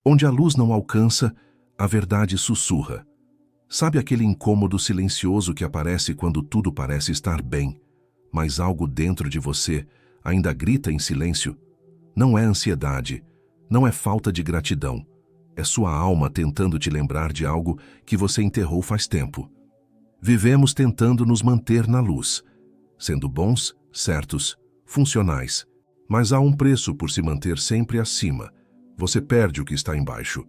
Onde a luz não alcança, a verdade sussurra. Sabe aquele incômodo silencioso que aparece quando tudo parece estar bem, mas algo dentro de você ainda grita em silêncio? Não é ansiedade, não é falta de gratidão. É sua alma tentando te lembrar de algo que você enterrou faz tempo. Vivemos tentando nos manter na luz, sendo bons, certos, funcionais. Mas há um preço por se manter sempre acima. Você perde o que está embaixo.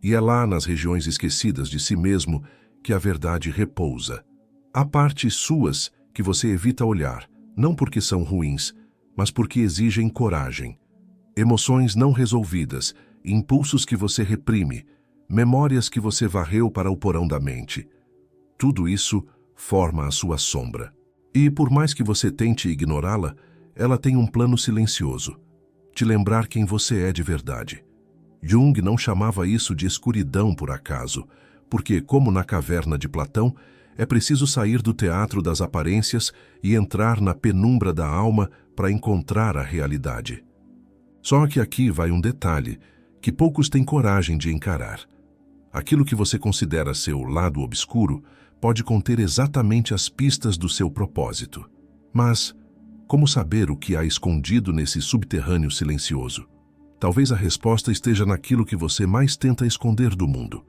E é lá nas regiões esquecidas de si mesmo que a verdade repousa. Há partes suas que você evita olhar, não porque são ruins, mas porque exigem coragem. Emoções não resolvidas, impulsos que você reprime, memórias que você varreu para o porão da mente. Tudo isso forma a sua sombra. E por mais que você tente ignorá-la, ela tem um plano silencioso: te lembrar quem você é de verdade. Jung não chamava isso de escuridão por acaso, porque, como na caverna de Platão, é preciso sair do teatro das aparências e entrar na penumbra da alma para encontrar a realidade. Só que aqui vai um detalhe que poucos têm coragem de encarar. Aquilo que você considera seu lado obscuro pode conter exatamente as pistas do seu propósito. Mas como saber o que há escondido nesse subterrâneo silencioso? Talvez a resposta esteja naquilo que você mais tenta esconder do mundo.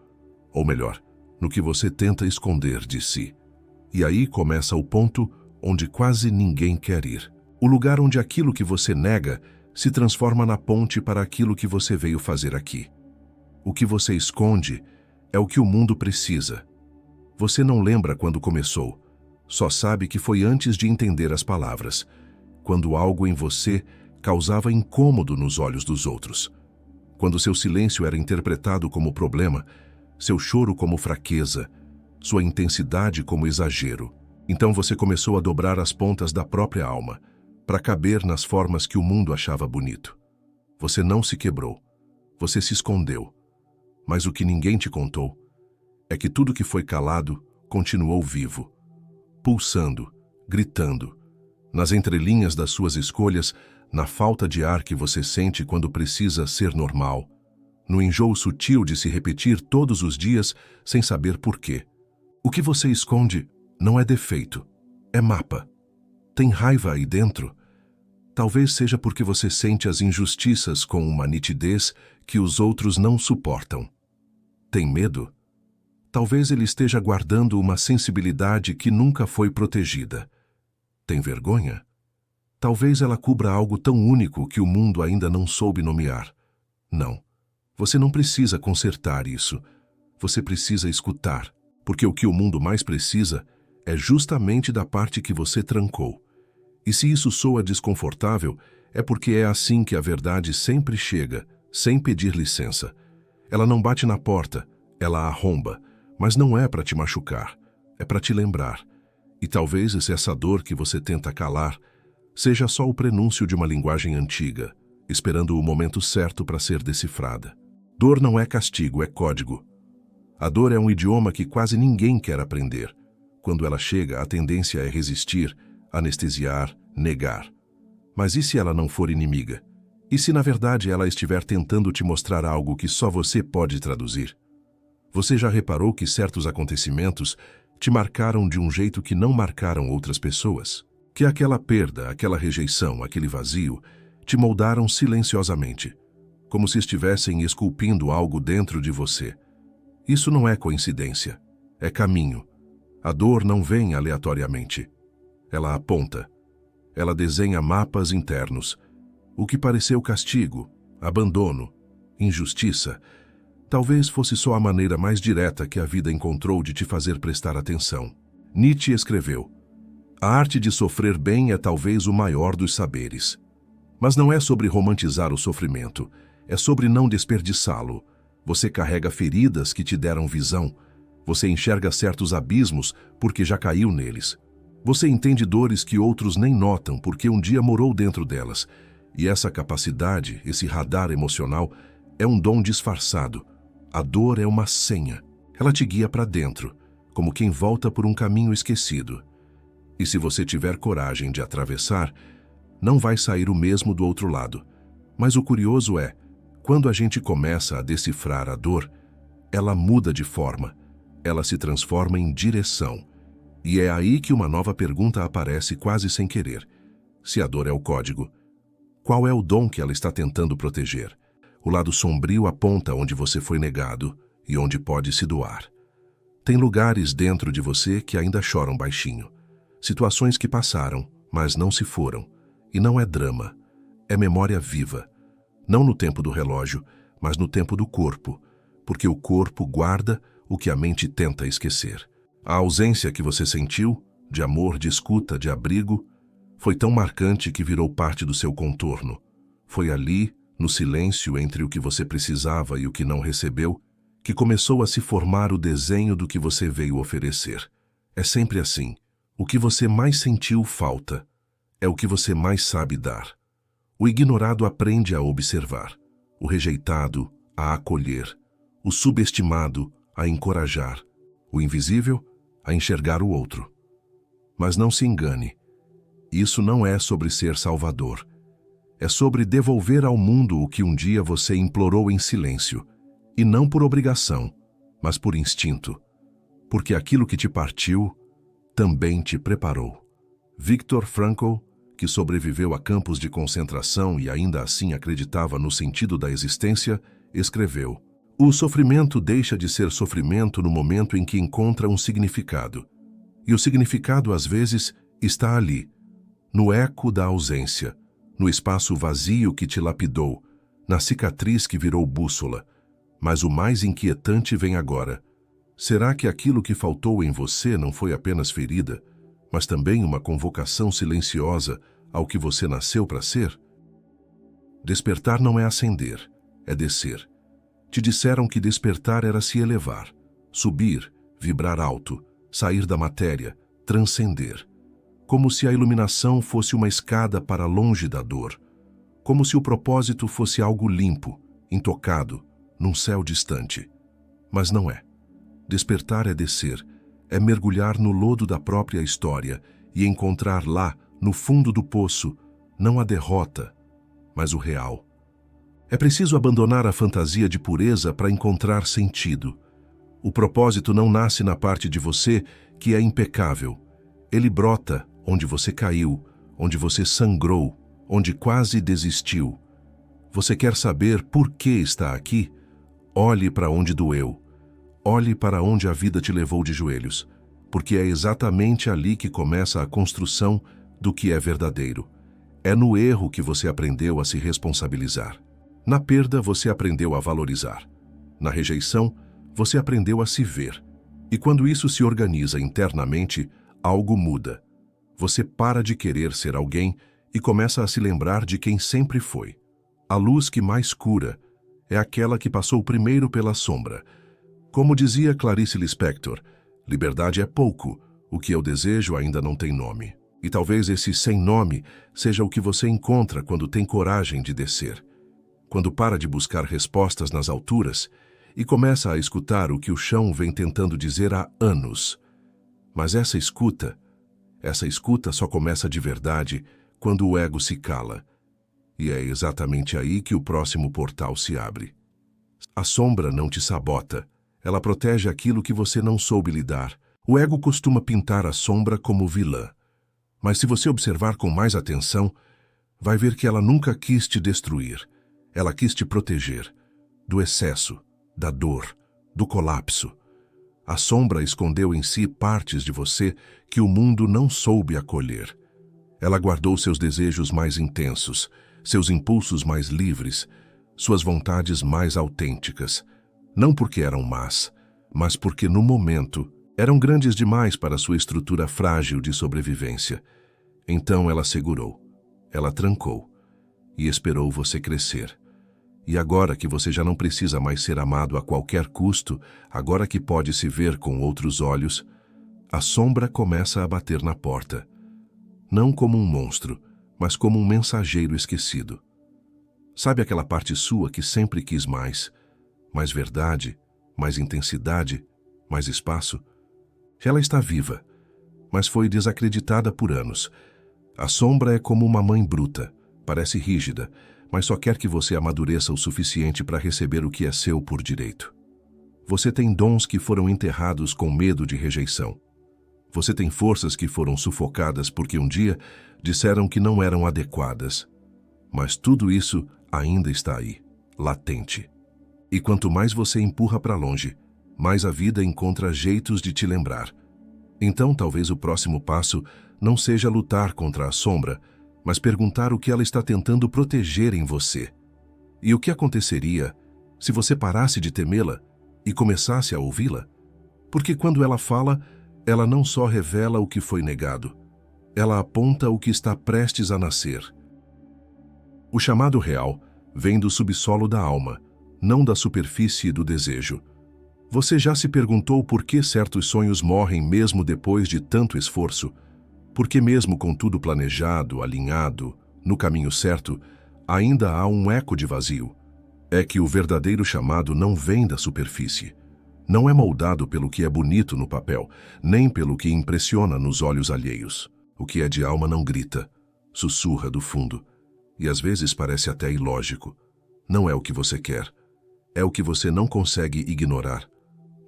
Ou melhor, no que você tenta esconder de si. E aí começa o ponto onde quase ninguém quer ir. O lugar onde aquilo que você nega se transforma na ponte para aquilo que você veio fazer aqui. O que você esconde é o que o mundo precisa. Você não lembra quando começou, só sabe que foi antes de entender as palavras, quando algo em você causava incômodo nos olhos dos outros. Quando seu silêncio era interpretado como problema, seu choro como fraqueza, sua intensidade como exagero. Então você começou a dobrar as pontas da própria alma, para caber nas formas que o mundo achava bonito. Você não se quebrou, você se escondeu. Mas o que ninguém te contou é que tudo que foi calado continuou vivo, pulsando, gritando, nas entrelinhas das suas escolhas, na falta de ar que você sente quando precisa ser normal, no enjoo sutil de se repetir todos os dias sem saber por quê. O que você esconde não é defeito, é mapa. Tem raiva aí dentro? Talvez seja porque você sente as injustiças com uma nitidez que os outros não suportam. Tem medo? Talvez ele esteja guardando uma sensibilidade que nunca foi protegida. Tem vergonha? Talvez ela cubra algo tão único que o mundo ainda não soube nomear. Não. Você não precisa consertar isso. Você precisa escutar, porque o que o mundo mais precisa é justamente da parte que você trancou. E se isso soa desconfortável, é porque é assim que a verdade sempre chega, sem pedir licença. Ela não bate na porta, ela arromba, mas não é para te machucar, é para te lembrar. E talvez essa dor que você tenta calar seja só o prenúncio de uma linguagem antiga, esperando o momento certo para ser decifrada. Dor não é castigo, é código. A dor é um idioma que quase ninguém quer aprender. Quando ela chega, a tendência é resistir, anestesiar, negar. Mas e se ela não for inimiga? E se na verdade ela estiver tentando te mostrar algo que só você pode traduzir? Você já reparou que certos acontecimentos te marcaram de um jeito que não marcaram outras pessoas? Que aquela perda, aquela rejeição, aquele vazio te moldaram silenciosamente, como se estivessem esculpindo algo dentro de você. Isso não é coincidência, é caminho. A dor não vem aleatoriamente. Ela aponta. Ela desenha mapas internos. O que pareceu castigo, abandono, injustiça, talvez fosse só a maneira mais direta que a vida encontrou de te fazer prestar atenção. Nietzsche escreveu: a arte de sofrer bem é talvez o maior dos saberes. Mas não é sobre romantizar o sofrimento, é sobre não desperdiçá-lo. Você carrega feridas que te deram visão. Você enxerga certos abismos porque já caiu neles. Você entende dores que outros nem notam porque um dia morou dentro delas. E essa capacidade, esse radar emocional, é um dom disfarçado. A dor é uma senha. Ela te guia para dentro, como quem volta por um caminho esquecido. E se você tiver coragem de atravessar, não vai sair o mesmo do outro lado. Mas o curioso é, Quando a gente começa a decifrar a dor, ela muda de forma, ela se transforma em direção. E é aí que uma nova pergunta aparece quase sem querer. Se a dor é o código, qual é o dom que ela está tentando proteger? O lado sombrio aponta onde você foi negado e onde pode se doar. Tem lugares dentro de você que ainda choram baixinho. Situações que passaram, mas não se foram. E não é drama, é memória viva. Não no tempo do relógio, mas no tempo do corpo, porque o corpo guarda o que a mente tenta esquecer. A ausência que você sentiu, de amor, de escuta, de abrigo, foi tão marcante que virou parte do seu contorno. Foi ali, no silêncio entre o que você precisava e o que não recebeu, que começou a se formar o desenho do que você veio oferecer. É sempre assim. O que você mais sentiu falta é o que você mais sabe dar. O ignorado aprende a observar, o rejeitado a acolher, o subestimado a encorajar, o invisível a enxergar o outro. Mas não se engane, isso não é sobre ser salvador. É sobre devolver ao mundo o que um dia você implorou em silêncio, e não por obrigação, mas por instinto, porque aquilo que te partiu também te preparou. Viktor Frankl, que sobreviveu a campos de concentração e ainda assim acreditava no sentido da existência, escreveu: "O sofrimento deixa de ser sofrimento no momento em que encontra um significado. E o significado, às vezes, está ali, no eco da ausência, no espaço vazio que te lapidou, na cicatriz que virou bússola. Mas o mais inquietante vem agora. Será que aquilo que faltou em você não foi apenas ferida, mas também uma convocação silenciosa ao que você nasceu para ser?" Despertar não é ascender, é descer. Te disseram que despertar era se elevar, subir, vibrar alto, sair da matéria, transcender. Como se a iluminação fosse uma escada para longe da dor. Como se o propósito fosse algo limpo, intocado, num céu distante. Mas não é. Despertar é descer, é mergulhar no lodo da própria história e encontrar lá, no fundo do poço, não a derrota, mas o real. É preciso abandonar a fantasia de pureza para encontrar sentido. O propósito não nasce na parte de você que é impecável. Ele brota onde você caiu, onde você sangrou, onde quase desistiu. Você quer saber por que está aqui? Olhe para onde doeu. Olhe para onde a vida te levou de joelhos, porque é exatamente ali que começa a construção do que é verdadeiro. É no erro que você aprendeu a se responsabilizar. Na perda, você aprendeu a valorizar. Na rejeição, você aprendeu a se ver. E quando isso se organiza internamente, algo muda. Você para de querer ser alguém e começa a se lembrar de quem sempre foi. A luz que mais cura é aquela que passou primeiro pela sombra. Como dizia Clarice Lispector, liberdade é pouco, o que eu desejo ainda não tem nome. E talvez esse sem nome seja o que você encontra quando tem coragem de descer. Quando para de buscar respostas nas alturas e começa a escutar o que o chão vem tentando dizer há anos. Mas essa escuta só começa de verdade quando o ego se cala. E é exatamente aí que o próximo portal se abre. A sombra não te sabota, ela protege aquilo que você não soube lidar. O ego costuma pintar a sombra como vilã. Mas se você observar com mais atenção, vai ver que ela nunca quis te destruir. Ela quis te proteger do excesso, da dor, do colapso. A sombra escondeu em si partes de você que o mundo não soube acolher. Ela guardou seus desejos mais intensos, seus impulsos mais livres, suas vontades mais autênticas. Não porque eram más, mas porque no momento eram grandes demais para sua estrutura frágil de sobrevivência. Então ela segurou, ela trancou e esperou você crescer. E agora que você já não precisa mais ser amado a qualquer custo, agora que pode se ver com outros olhos, a sombra começa a bater na porta. Não como um monstro, mas como um mensageiro esquecido. Sabe aquela parte sua que sempre quis mais verdade, mais intensidade, mais espaço? Ela está viva, mas foi desacreditada por anos. A sombra é como uma mãe bruta, parece rígida, mas só quer que você amadureça o suficiente para receber o que é seu por direito. Você tem dons que foram enterrados com medo de rejeição. Você tem forças que foram sufocadas porque um dia disseram que não eram adequadas. Mas tudo isso ainda está aí, latente. E quanto mais você empurra para longe, mais a vida encontra jeitos de te lembrar. Então talvez o próximo passo não seja lutar contra a sombra, mas perguntar o que ela está tentando proteger em você. E o que aconteceria se você parasse de temê-la e começasse a ouvi-la? Porque quando ela fala, ela não só revela o que foi negado, ela aponta o que está prestes a nascer. O chamado real vem do subsolo da alma, não da superfície do desejo. Você já se perguntou por que certos sonhos morrem mesmo depois de tanto esforço? Porque mesmo com tudo planejado, alinhado, no caminho certo, ainda há um eco de vazio. É que o verdadeiro chamado não vem da superfície. Não é moldado pelo que é bonito no papel, nem pelo que impressiona nos olhos alheios. O que é de alma não grita, sussurra do fundo. E às vezes parece até ilógico. Não é o que você quer. É o que você não consegue ignorar.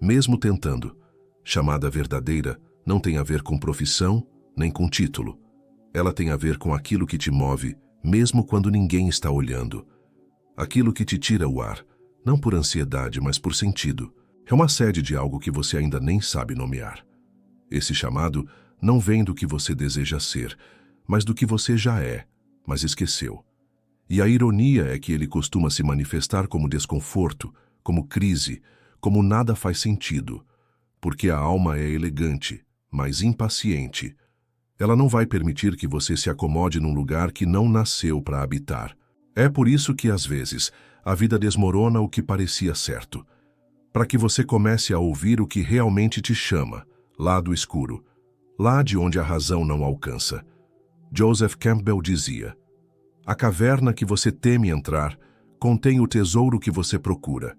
Mesmo tentando. Chamada verdadeira não tem a ver com profissão, nem com título. Ela tem a ver com aquilo que te move, mesmo quando ninguém está olhando. Aquilo que te tira o ar, não por ansiedade, mas por sentido. É uma sede de algo que você ainda nem sabe nomear. Esse chamado não vem do que você deseja ser, mas do que você já é, mas esqueceu. E a ironia é que ele costuma se manifestar como desconforto, como crise, como nada faz sentido, porque a alma é elegante, mas impaciente. Ela não vai permitir que você se acomode num lugar que não nasceu para habitar. É por isso que, às vezes, a vida desmorona o que parecia certo, para que você comece a ouvir o que realmente te chama, lá do escuro, lá de onde a razão não alcança. Joseph Campbell dizia: a caverna que você teme entrar contém o tesouro que você procura.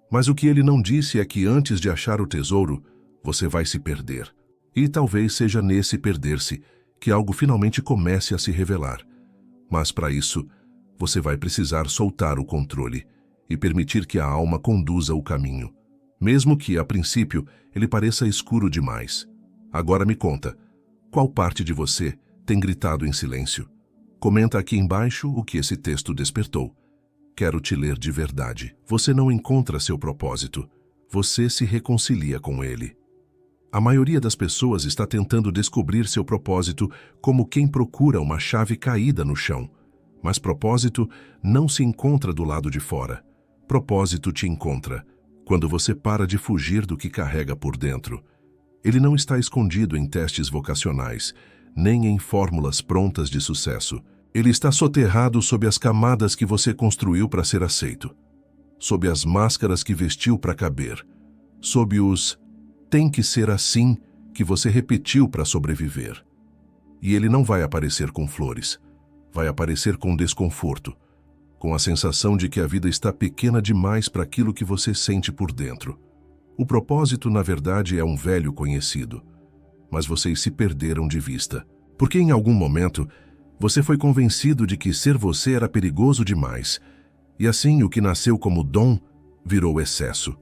Mas o que ele não disse é que antes de achar o tesouro, você vai se perder. E talvez seja nesse perder-se que algo finalmente comece a se revelar. Mas para isso, você vai precisar soltar o controle e permitir que a alma conduza o caminho, mesmo que, a princípio, ele pareça escuro demais. Agora me conta, qual parte de você tem gritado em silêncio? Comenta aqui embaixo o que esse texto despertou. Quero te ler de verdade. Você não encontra seu propósito, você se reconcilia com ele. A maioria das pessoas está tentando descobrir seu propósito como quem procura uma chave caída no chão. Mas propósito não se encontra do lado de fora. Propósito te encontra quando você para de fugir do que carrega por dentro. Ele não está escondido em testes vocacionais, nem em fórmulas prontas de sucesso. Ele está soterrado sob as camadas que você construiu para ser aceito, sob as máscaras que vestiu para caber, sob os "tem que ser assim" que você repetiu para sobreviver. E ele não vai aparecer com flores, vai aparecer com desconforto, com a sensação de que a vida está pequena demais para aquilo que você sente por dentro. O propósito, na verdade, é um velho conhecido, mas vocês se perderam de vista, porque em algum momento você foi convencido de que ser você era perigoso demais, e assim o que nasceu como dom virou excesso.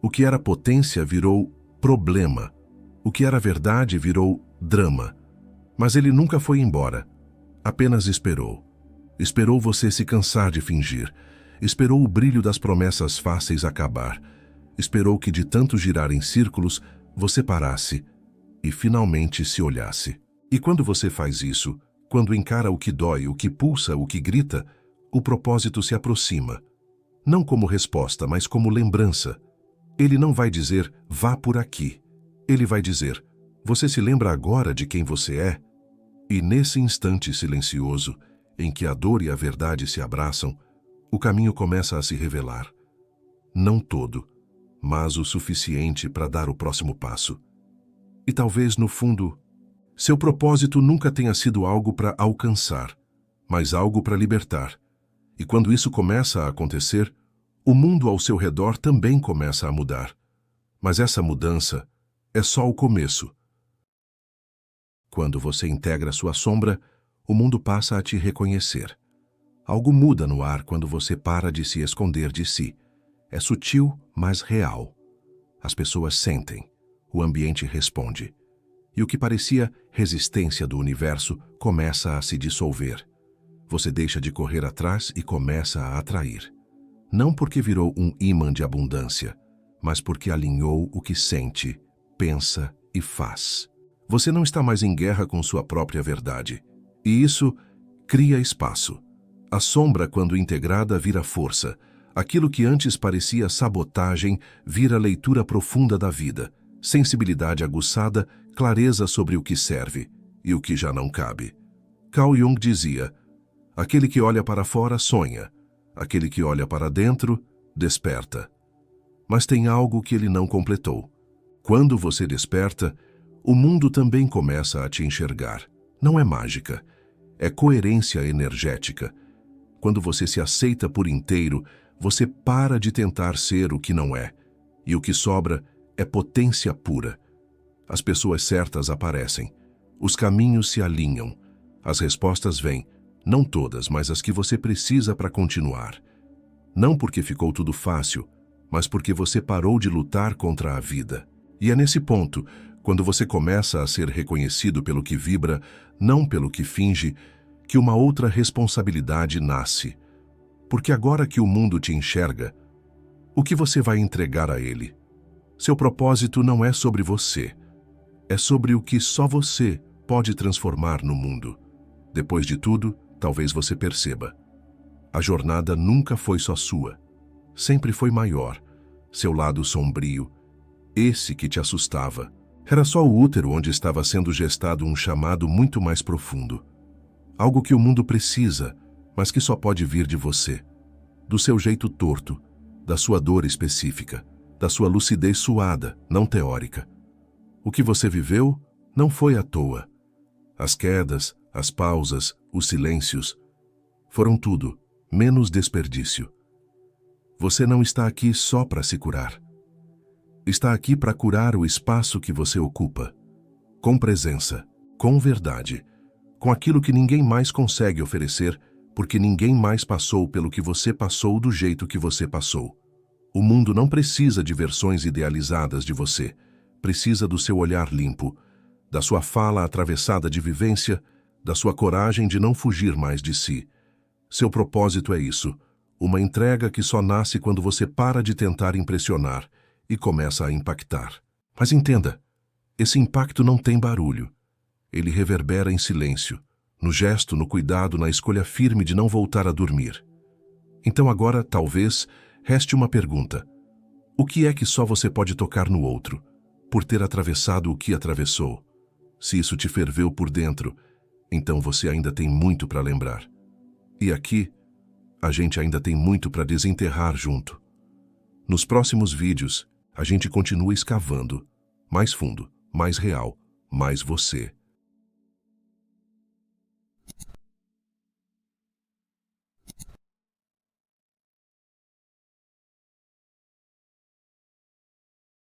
O que era potência virou problema. O que era verdade virou drama. Mas ele nunca foi embora. Apenas esperou. Esperou você se cansar de fingir. Esperou o brilho das promessas fáceis acabar. Esperou que de tanto girar em círculos, você parasse e finalmente se olhasse. E quando você faz isso, quando encara o que dói, o que pulsa, o que grita, o propósito se aproxima. Não como resposta, mas como lembrança. Ele não vai dizer, vá por aqui. Ele vai dizer, você se lembra agora de quem você é? E nesse instante silencioso, em que a dor e a verdade se abraçam, o caminho começa a se revelar. Não todo, mas o suficiente para dar o próximo passo. E talvez, no fundo, seu propósito nunca tenha sido algo para alcançar, mas algo para libertar. E quando isso começa a acontecer, o mundo ao seu redor também começa a mudar. Mas essa mudança é só o começo. Quando você integra sua sombra, o mundo passa a te reconhecer. Algo muda no ar quando você para de se esconder de si. É sutil, mas real. As pessoas sentem, o ambiente responde. E o que parecia resistência do universo começa a se dissolver. Você deixa de correr atrás e começa a atrair. Não porque virou um ímã de abundância, mas porque alinhou o que sente, pensa e faz. Você não está mais em guerra com sua própria verdade. E isso cria espaço. A sombra, quando integrada, vira força. Aquilo que antes parecia sabotagem vira leitura profunda da vida, sensibilidade aguçada, clareza sobre o que serve e o que já não cabe. Carl Jung dizia: aquele que olha para fora sonha, aquele que olha para dentro desperta. Mas tem algo que ele não completou. Quando você desperta, o mundo também começa a te enxergar. Não é mágica, é coerência energética. Quando você se aceita por inteiro, você para de tentar ser o que não é, e o que sobra é potência pura. As pessoas certas aparecem, os caminhos se alinham, as respostas vêm, não todas, mas as que você precisa para continuar. Não porque ficou tudo fácil, mas porque você parou de lutar contra a vida. E é nesse ponto, quando você começa a ser reconhecido pelo que vibra, não pelo que finge, que uma outra responsabilidade nasce. Porque agora que o mundo te enxerga, o que você vai entregar a ele? Seu propósito não é sobre você, é sobre o que só você pode transformar no mundo. Depois de tudo, talvez você perceba. A jornada nunca foi só sua. Sempre foi maior. Seu lado sombrio, esse que te assustava, era só o útero onde estava sendo gestado um chamado muito mais profundo. Algo que o mundo precisa, mas que só pode vir de você. Do seu jeito torto, da sua dor específica, da sua lucidez suada, não teórica. O que você viveu não foi à toa. As quedas, as pausas, os silêncios, foram tudo, menos desperdício. Você não está aqui só para se curar. Está aqui para curar o espaço que você ocupa. Com presença, com verdade, com aquilo que ninguém mais consegue oferecer, porque ninguém mais passou pelo que você passou do jeito que você passou. O mundo não precisa de versões idealizadas de você. Precisa do seu olhar limpo, da sua fala atravessada de vivência, da sua coragem de não fugir mais de si. Seu propósito é isso, uma entrega que só nasce quando você para de tentar impressionar e começa a impactar. Mas entenda, esse impacto não tem barulho. Ele reverbera em silêncio, no gesto, no cuidado, na escolha firme de não voltar a dormir. Então agora, talvez, reste uma pergunta. O que é que só você pode tocar no outro, por ter atravessado o que atravessou? Se isso te ferveu por dentro, então você ainda tem muito para lembrar. E aqui, a gente ainda tem muito para desenterrar junto. Nos próximos vídeos, a gente continua escavando, mais fundo, mais real, mais você.